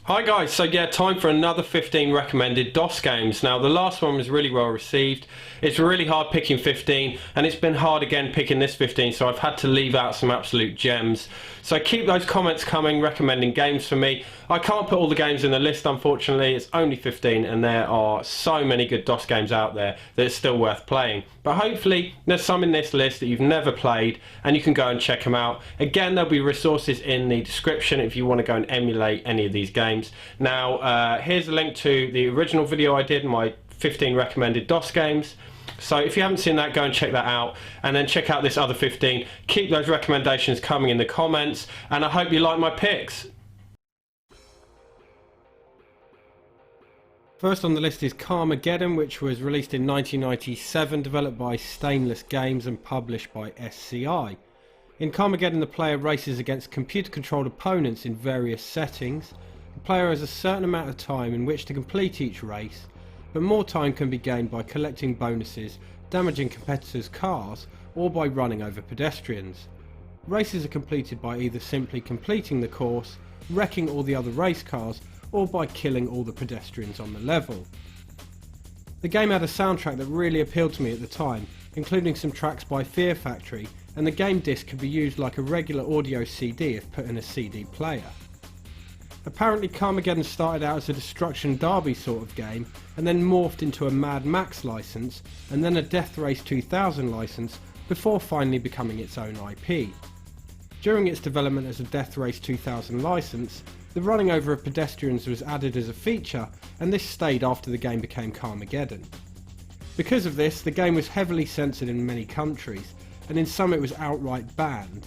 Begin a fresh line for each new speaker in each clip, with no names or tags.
Hi guys, so yeah, time for another 15 recommended DOS games. Now the last one was really well received. It's really hard picking 15 and it's been hard again picking this 15, so I've had to leave out some absolute gems. So keep those comments coming, recommending games for me. I can't put all the games in the list unfortunately, it's only 15 and there are so many good DOS games out there that it's still worth playing. But hopefully there's some in this list that you've never played and you can go and check them out. Again, there'll be resources in the description if you want to go and emulate any of these games. Now here's a link to the original video I did, my 15 recommended DOS games. So if you haven't seen that, go and check that out, and then check out this other 15. Keep those recommendations coming in the comments, and I hope you like my picks. First on the list is Carmageddon, which was released in 1997, developed by Stainless Games and published by SCI. In Carmageddon, the player races against computer-controlled opponents in various settings. The player has a certain amount of time in which to complete each race, but more time can be gained by collecting bonuses, damaging competitors' cars, or by running over pedestrians. Races are completed by either simply completing the course, wrecking all the other race cars, or by killing all the pedestrians on the level. The game had a soundtrack that really appealed to me at the time, including some tracks by Fear Factory, and the game disc could be used like a regular audio CD if put in a CD player. Apparently Carmageddon started out as a Destruction Derby sort of game and then morphed into a Mad Max license and then a Death Race 2000 license before finally becoming its own IP. During its development as a Death Race 2000 license, the running over of pedestrians was added as a feature, and this stayed after the game became Carmageddon. Because of this, the game was heavily censored in many countries, and in some it was outright banned.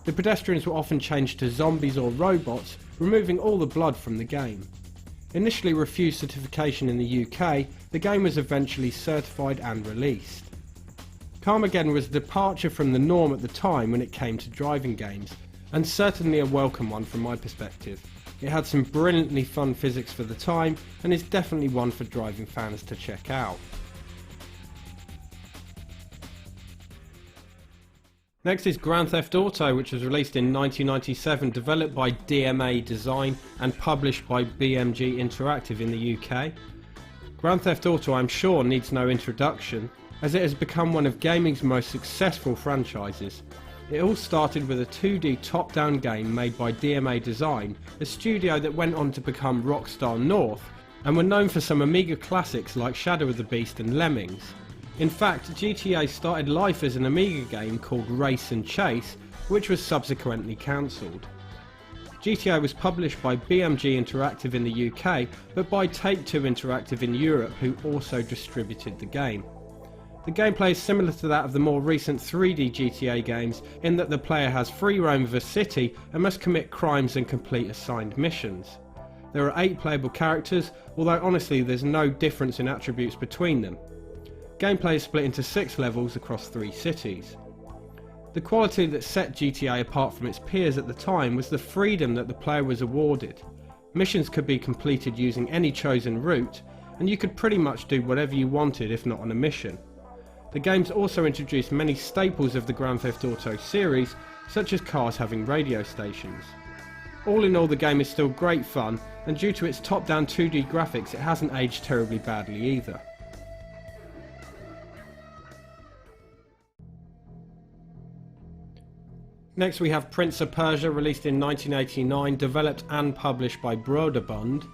The pedestrians were often changed to zombies or robots, removing all the blood from the game. Initially refused certification in the UK, the game was eventually certified and released. Carmageddon was a departure from the norm at the time when it came to driving games, and certainly a welcome one from my perspective. It had some brilliantly fun physics for the time, and is definitely one for driving fans to check out. Next is Grand Theft Auto, which was released in 1997, developed by DMA Design and published by BMG Interactive in the UK. Grand Theft Auto, I'm sure, needs no introduction, as it has become one of gaming's most successful franchises. It all started with a 2D top-down game made by DMA Design, a studio that went on to become Rockstar North, and were known for some Amiga classics like Shadow of the Beast and Lemmings. In fact, GTA started life as an Amiga game called Race and Chase, which was subsequently cancelled. GTA was published by BMG Interactive in the UK, but by Take-Two Interactive in Europe, who also distributed the game. The gameplay is similar to that of the more recent 3D GTA games, in that the player has free roam of a city and must commit crimes and complete assigned missions. There are 8 playable characters, although honestly there's no difference in attributes between them. Gameplay is split into 6 levels across 3 cities. The quality that set GTA apart from its peers at the time was the freedom that the player was awarded. Missions could be completed using any chosen route, and you could pretty much do whatever you wanted if not on a mission. The games also introduced many staples of the Grand Theft Auto series, such as cars having radio stations. All in all, the game is still great fun, and due to its top-down 2D graphics it hasn't aged terribly badly either. Next we have Prince of Persia, released in 1989, developed and published by Broderbund.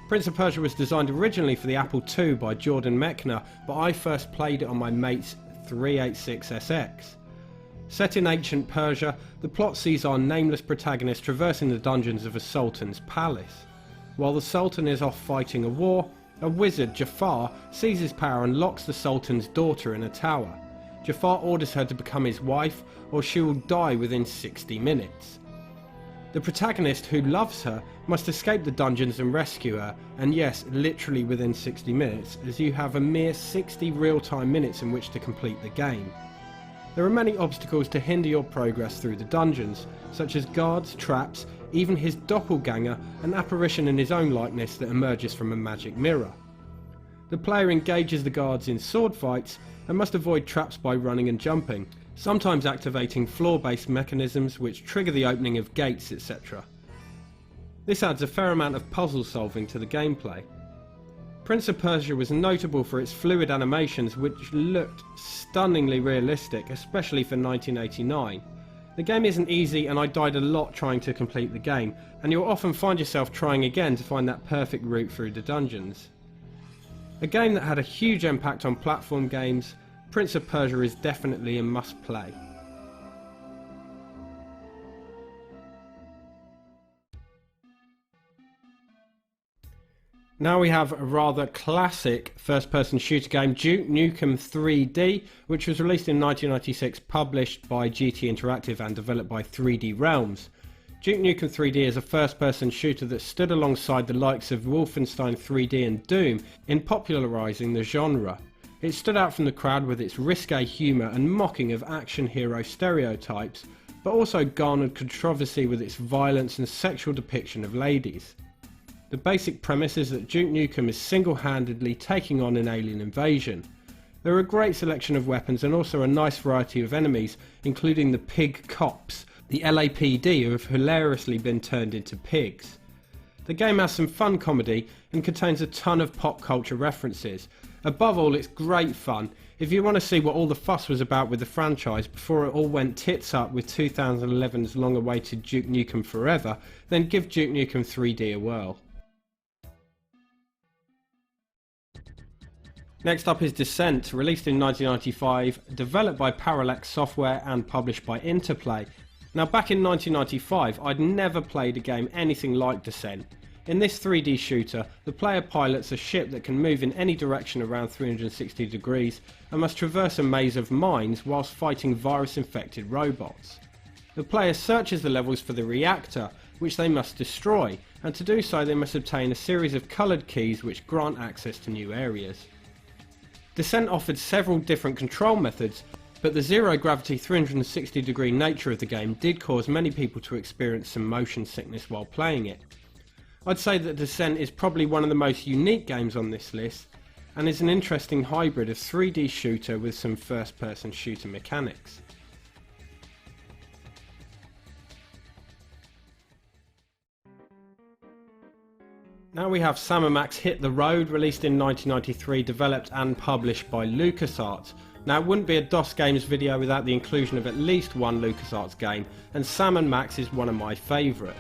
Prince of Persia was designed originally for the Apple II by Jordan Mechner, but I first played it on my mate's 386SX. Set in ancient Persia, the plot sees our nameless protagonist traversing the dungeons of a sultan's palace. While the sultan is off fighting a war, a wizard, Jafar, seizes power and locks the sultan's daughter in a tower. Jafar orders her to become his wife, or she will die within 60 minutes. The protagonist, who loves her, must escape the dungeons and rescue her, and yes, literally within 60 minutes, as you have a mere 60 real-time minutes in which to complete the game. There are many obstacles to hinder your progress through the dungeons, such as guards, traps, even his doppelganger, an apparition in his own likeness that emerges from a magic mirror. The player engages the guards in sword fights, and must avoid traps by running and jumping, sometimes activating floor-based mechanisms which trigger the opening of gates, etc. This adds a fair amount of puzzle solving to the gameplay. Prince of Persia was notable for its fluid animations which looked stunningly realistic, especially for 1989. The game isn't easy and I died a lot trying to complete the game, and you'll often find yourself trying again to find that perfect route through the dungeons. A game that had a huge impact on platform games, Prince of Persia is definitely a must play. Now we have a rather classic first-person shooter game, Duke Nukem 3D, which was released in 1996, published by GT Interactive and developed by 3D Realms. Duke Nukem 3D is a first-person shooter that stood alongside the likes of Wolfenstein 3D and Doom in popularising the genre. It stood out from the crowd with its risque humour and mocking of action hero stereotypes, but also garnered controversy with its violence and sexual depiction of ladies. The basic premise is that Duke Nukem is single-handedly taking on an alien invasion. There are a great selection of weapons and also a nice variety of enemies, including the pig cops, the LAPD, who have hilariously been turned into pigs. The game has some fun comedy and contains a ton of pop culture references. Above all, it's great fun. If you want to see what all the fuss was about with the franchise before it all went tits up with 2011's long-awaited Duke Nukem Forever, then give Duke Nukem 3D a whirl. Next up is Descent, released in 1995, developed by Parallax Software and published by Interplay. Now back in 1995, I'd never played a game anything like Descent. In this 3D shooter, the player pilots a ship that can move in any direction around 360 degrees and must traverse a maze of mines whilst fighting virus-infected robots. The player searches the levels for the reactor, which they must destroy, and to do so they must obtain a series of coloured keys which grant access to new areas. Descent offered several different control methods, but the zero-gravity 360 degree nature of the game did cause many people to experience some motion sickness while playing it. I'd say that Descent is probably one of the most unique games on this list, and is an interesting hybrid of 3D shooter with some first-person shooter mechanics. Now we have Sam & Max Hit the Road, released in 1993, developed and published by LucasArts. Now it wouldn't be a DOS Games video without the inclusion of at least one LucasArts game, and Sam & Max is one of my favourites.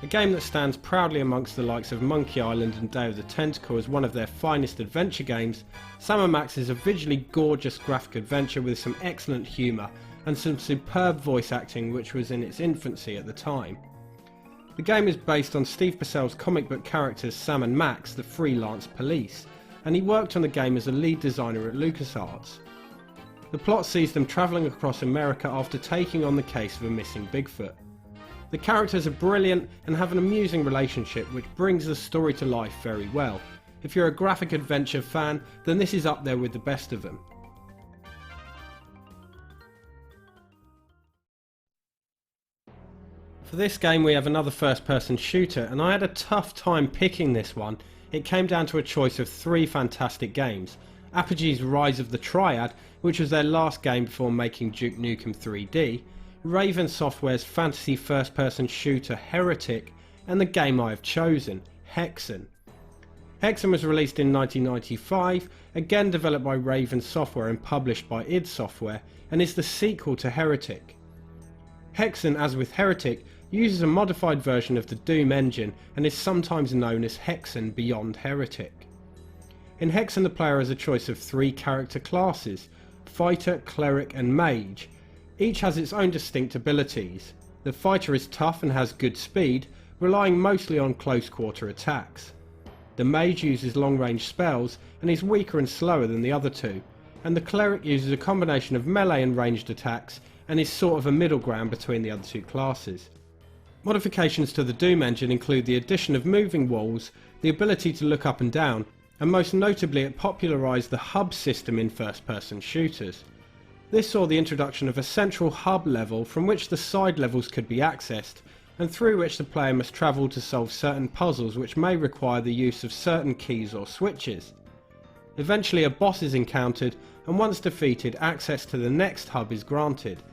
A game that stands proudly amongst the likes of Monkey Island and Day of the Tentacle as one of their finest adventure games, Sam & Max is a visually gorgeous graphic adventure with some excellent humour and some superb voice acting which was in its infancy at the time. The game is based on Steve Purcell's comic book characters Sam and Max, the freelance police, and he worked on the game as a lead designer at LucasArts. The plot sees them travelling across America after taking on the case of a missing Bigfoot. The characters are brilliant and have an amusing relationship which brings the story to life very well. If you're a graphic adventure fan, then this is up there with the best of them. For this game we have another first-person shooter, and I had a tough time picking this one. It came down to a choice of three fantastic games. Apogee's Rise of the Triad, which was their last game before making Duke Nukem 3D, Raven Software's fantasy first-person shooter Heretic, and the game I have chosen, Hexen. Hexen was released in 1995, again developed by Raven Software and published by id Software, and is the sequel to Heretic. Hexen, as with Heretic, uses a modified version of the Doom engine and is sometimes known as Hexen Beyond Heretic. In Hexen the player has a choice of three character classes, Fighter, Cleric and Mage. Each has its own distinct abilities. The Fighter is tough and has good speed, relying mostly on close quarter attacks. The Mage uses long range spells and is weaker and slower than the other two, and the Cleric uses a combination of melee and ranged attacks and is sort of a middle ground between the other two classes. Modifications to the Doom engine include the addition of moving walls, the ability to look up and down, and most notably it popularised the hub system in first-person shooters. This saw the introduction of a central hub level from which the side levels could be accessed, and through which the player must travel to solve certain puzzles which may require the use of certain keys or switches. Eventually a boss is encountered, and once defeated, access to the next hub is granted.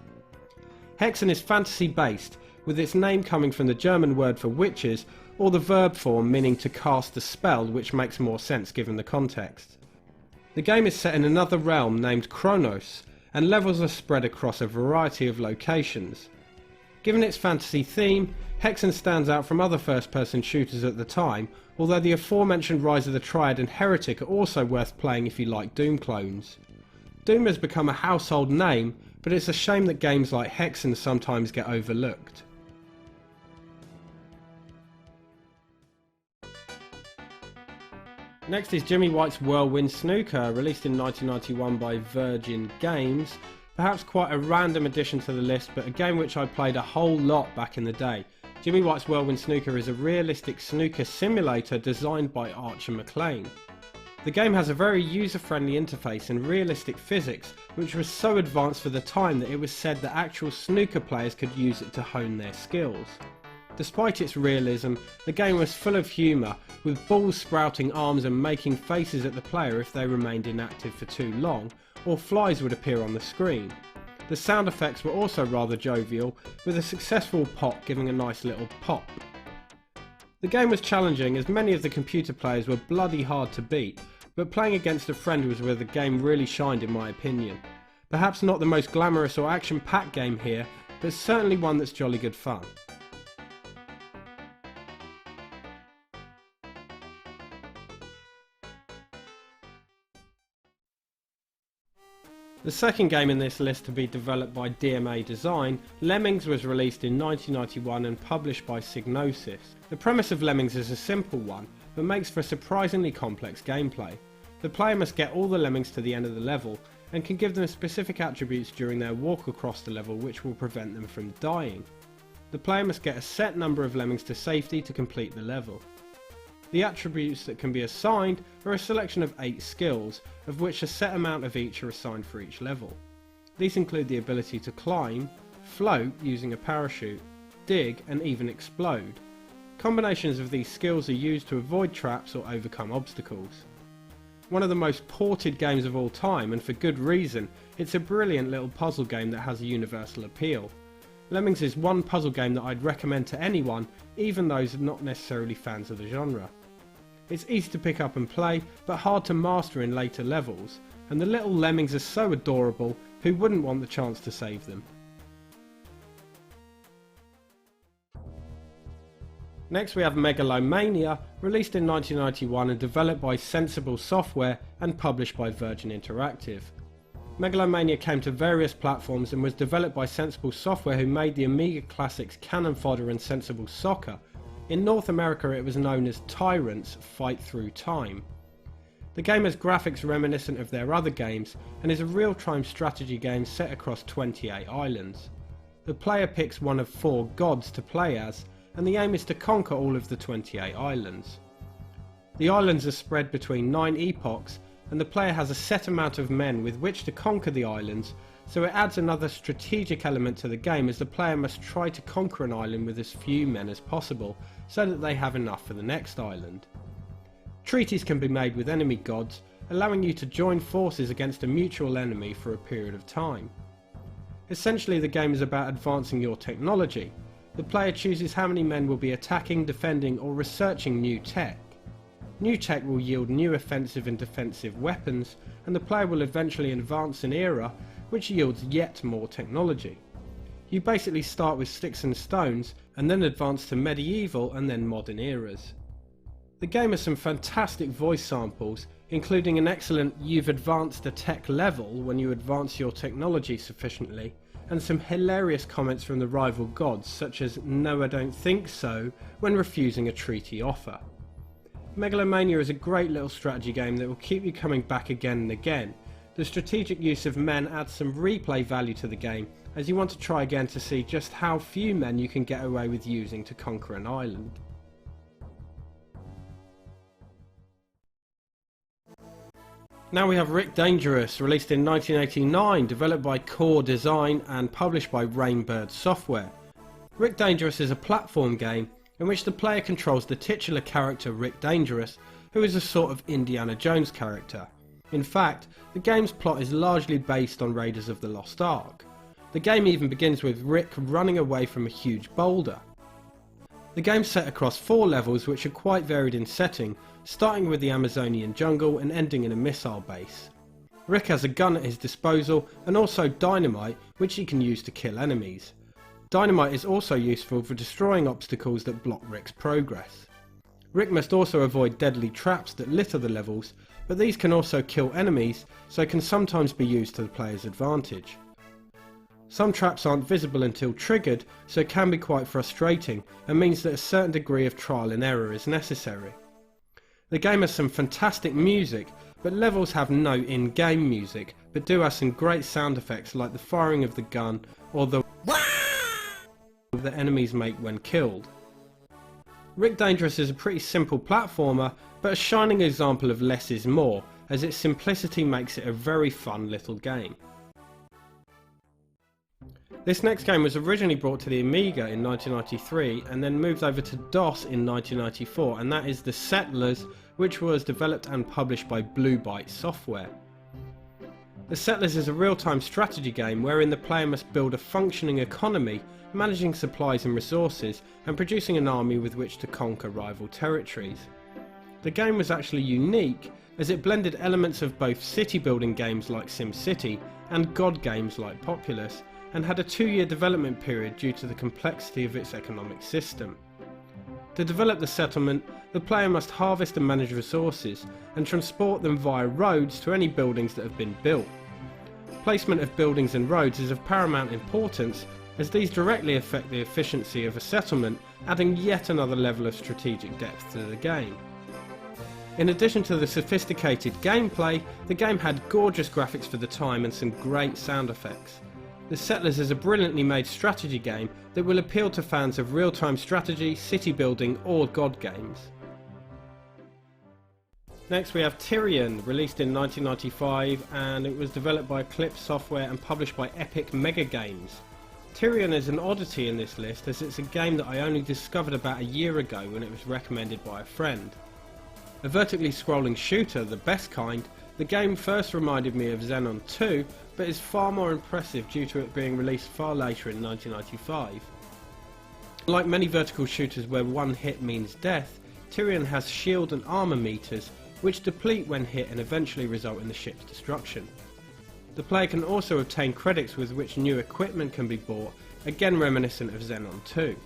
Hexen is fantasy based, with its name coming from the German word for witches, or the verb form meaning to cast a spell, which makes more sense given the context. The game is set in another realm named Kronos, and levels are spread across a variety of locations. Given its fantasy theme, Hexen stands out from other first-person shooters at the time, although the aforementioned Rise of the Triad and Heretic are also worth playing if you like Doom clones. Doom has become a household name, but it's a shame that games like Hexen sometimes get overlooked. Next is Jimmy White's Whirlwind Snooker, released in 1991 by Virgin Games. Perhaps quite a random addition to the list, but a game which I played a whole lot back in the day. Jimmy White's Whirlwind Snooker is a realistic snooker simulator designed by Archer McLean. The game has a very user-friendly interface and realistic physics, which was so advanced for the time that it was said that actual snooker players could use it to hone their skills. Despite its realism, the game was full of humour, with balls sprouting arms and making faces at the player if they remained inactive for too long, or flies would appear on the screen. The sound effects were also rather jovial, with a successful pop giving a nice little pop. The game was challenging as many of the computer players were bloody hard to beat, but playing against a friend was where the game really shined in my opinion. Perhaps not the most glamorous or action-packed game here, but certainly one that's jolly good fun. The second game in this list to be developed by DMA Design, Lemmings, was released in 1991 and published by Psygnosis. The premise of Lemmings is a simple one, but makes for surprisingly complex gameplay. The player must get all the lemmings to the end of the level, and can give them specific attributes during their walk across the level which will prevent them from dying. The player must get a set number of lemmings to safety to complete the level. The attributes that can be assigned are a selection of 8 skills, of which a set amount of each are assigned for each level. These include the ability to climb, float using a parachute, dig and even explode. Combinations of these skills are used to avoid traps or overcome obstacles. One of the most ported games of all time, and for good reason. It's a brilliant little puzzle game that has a universal appeal. Lemmings is one puzzle game that I'd recommend to anyone, even those not necessarily fans of the genre. It's easy to pick up and play, but hard to master in later levels, and the little lemmings are so adorable, who wouldn't want the chance to save them? Next we have Megalomania, released in 1991 and developed by Sensible Software and published by Virgin Interactive. Megalomania came to various platforms and was developed by Sensible Software, who made the Amiga classics Cannon Fodder and Sensible Soccer. In North America it was known as Tyrant's Fight Through Time. The game has graphics reminiscent of their other games and is a real-time strategy game set across 28 islands. The player picks one of 4 gods to play as, and the aim is to conquer all of the 28 islands. The islands are spread between 9 epochs, and the player has a set amount of men with which to conquer the islands, so it adds another strategic element to the game, as the player must try to conquer an island with as few men as possible, so that they have enough for the next island. Treaties can be made with enemy gods, allowing you to join forces against a mutual enemy for a period of time. Essentially the game is about advancing your technology. The player chooses how many men will be attacking, defending or researching new tech. New tech will yield new offensive and defensive weapons, and the player will eventually advance an era which yields yet more technology. You basically start with sticks and stones and then advance to medieval and then modern eras. The game has some fantastic voice samples, including an excellent "you've advanced a tech level" when you advance your technology sufficiently, and some hilarious comments from the rival gods, such as "no I don't think so" when refusing a treaty offer. Megalomania is a great little strategy game that will keep you coming back again and again. The strategic use of men adds some replay value to the game, as you want to try again to see just how few men you can get away with using to conquer an island. Now we have Rick Dangerous, released in 1989, developed by Core Design and published by Rainbird Software. Rick Dangerous is a platform game in which the player controls the titular character Rick Dangerous, who is a sort of Indiana Jones character. In fact, the game's plot is largely based on Raiders of the Lost Ark. The game even begins with Rick running away from a huge boulder. The game's set across 4 levels which are quite varied in setting, starting with the Amazonian jungle and ending in a missile base. Rick has a gun at his disposal and also dynamite, which he can use to kill enemies. Dynamite is also useful for destroying obstacles that block Rick's progress. Rick must also avoid deadly traps that litter the levels, but these can also kill enemies, so can sometimes be used to the player's advantage. Some traps aren't visible until triggered, so it can be quite frustrating and means that a certain degree of trial and error is necessary. The game has some fantastic music, but levels have no in-game music, but do have some great sound effects like the firing of the gun or the that enemies make when killed. Rick Dangerous is a pretty simple platformer, but a shining example of less is more, as its simplicity makes it a very fun little game. This next game was originally brought to the Amiga in 1993 and then moved over to DOS in 1994, and that is The Settlers, which was developed and published by Blue Byte Software. The Settlers is a real-time strategy game wherein the player must build a functioning economy, managing supplies and resources, and producing an army with which to conquer rival territories. The game was actually unique as it blended elements of both city building games like SimCity and God games like Populous, and had a 2-year development period due to the complexity of its economic system. To develop the settlement, the player must harvest and manage resources and transport them via roads to any buildings that have been built. Placement of buildings and roads is of paramount importance, as these directly affect the efficiency of a settlement, adding yet another level of strategic depth to the game. In addition to the sophisticated gameplay, the game had gorgeous graphics for the time and some great sound effects. The Settlers is a brilliantly made strategy game that will appeal to fans of real-time strategy, city building or God games. Next we have Tyrion, released in 1995, and it was developed by Eclipse Software and published by Epic Mega Games. Tyrion is an oddity in this list as it's a game that I only discovered about a year ago when it was recommended by a friend. A vertically scrolling shooter, the best kind, the game first reminded me of Xenon 2, but is far more impressive due to it being released far later in 1995. Like many vertical shooters where one hit means death, Tyrion has shield and armour meters which deplete when hit and eventually result in the ship's destruction. The player can also obtain credits with which new equipment can be bought, again reminiscent of Xenon 2.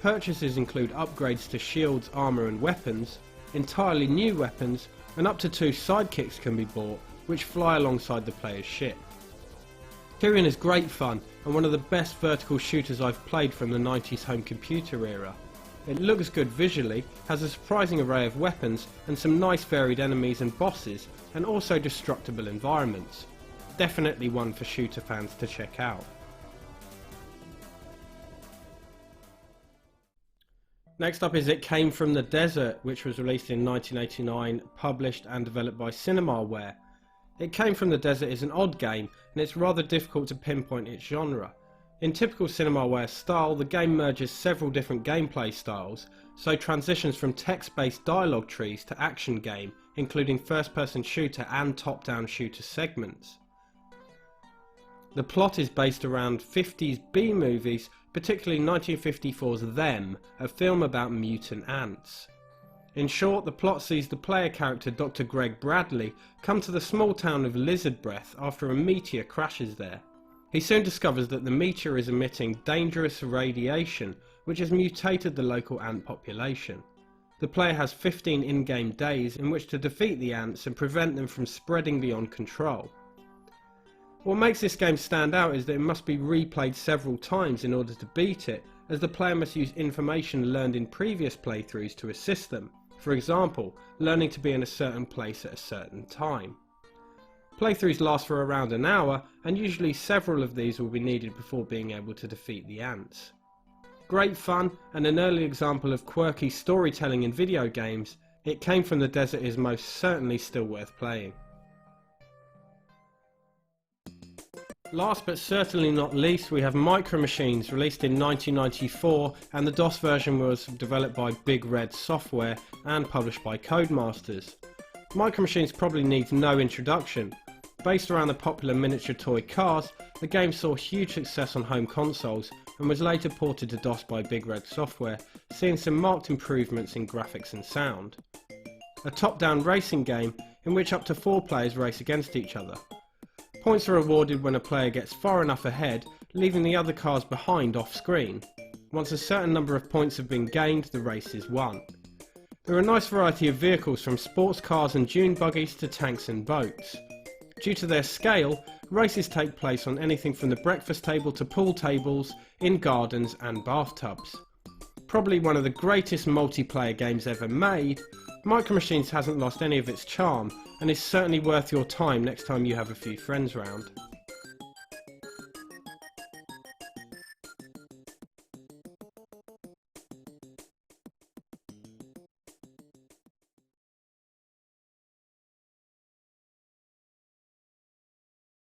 Purchases include upgrades to shields, armour and weapons, entirely new weapons, and up to 2 sidekicks can be bought, which fly alongside the player's ship. Tyrion is great fun and one of the best vertical shooters I've played from the 90s home computer era. It looks good visually, has a surprising array of weapons and some nice varied enemies and bosses, and also destructible environments. Definitely one for shooter fans to check out. Next up is It Came From the Desert, which was released in 1989, published and developed by Cinemaware. It Came From the Desert is an odd game, and it's rather difficult to pinpoint its genre. In typical Cinemaware style, the game merges several different gameplay styles, so transitions from text-based dialogue trees to action game, including first-person shooter and top-down shooter segments. The plot is based around 50s B-movies, particularly 1954's Them, a film about mutant ants. In short, the plot sees the player character Dr. Greg Bradley come to the small town of Lizard Breath after a meteor crashes there. He soon discovers that the meteor is emitting dangerous radiation, which has mutated the local ant population. The player has 15 in-game days in which to defeat the ants and prevent them from spreading beyond control. What makes this game stand out is that it must be replayed several times in order to beat it, as the player must use information learned in previous playthroughs to assist them. For example, learning to be in a certain place at a certain time. Playthroughs last for around an hour, and usually several of these will be needed before being able to defeat the ants. Great fun, and an early example of quirky storytelling in video games, It Came From the Desert is most certainly still worth playing. Last but certainly not least, we have Micro Machines, released in 1994, and the DOS version was developed by Big Red Software and published by Codemasters. Micro Machines probably needs no introduction. Based around the popular miniature toy cars, the game saw huge success on home consoles, and was later ported to DOS by Big Red Software, seeing some marked improvements in graphics and sound. A top-down racing game in which up to 4 players race against each other. Points are awarded when a player gets far enough ahead, leaving the other cars behind off-screen. Once a certain number of points have been gained, the race is won. There are a nice variety of vehicles, from sports cars and dune buggies to tanks and boats. Due to their scale, races take place on anything from the breakfast table to pool tables, in gardens and bathtubs. Probably one of the greatest multiplayer games ever made, Micro Machines hasn't lost any of its charm and is certainly worth your time next time you have a few friends round.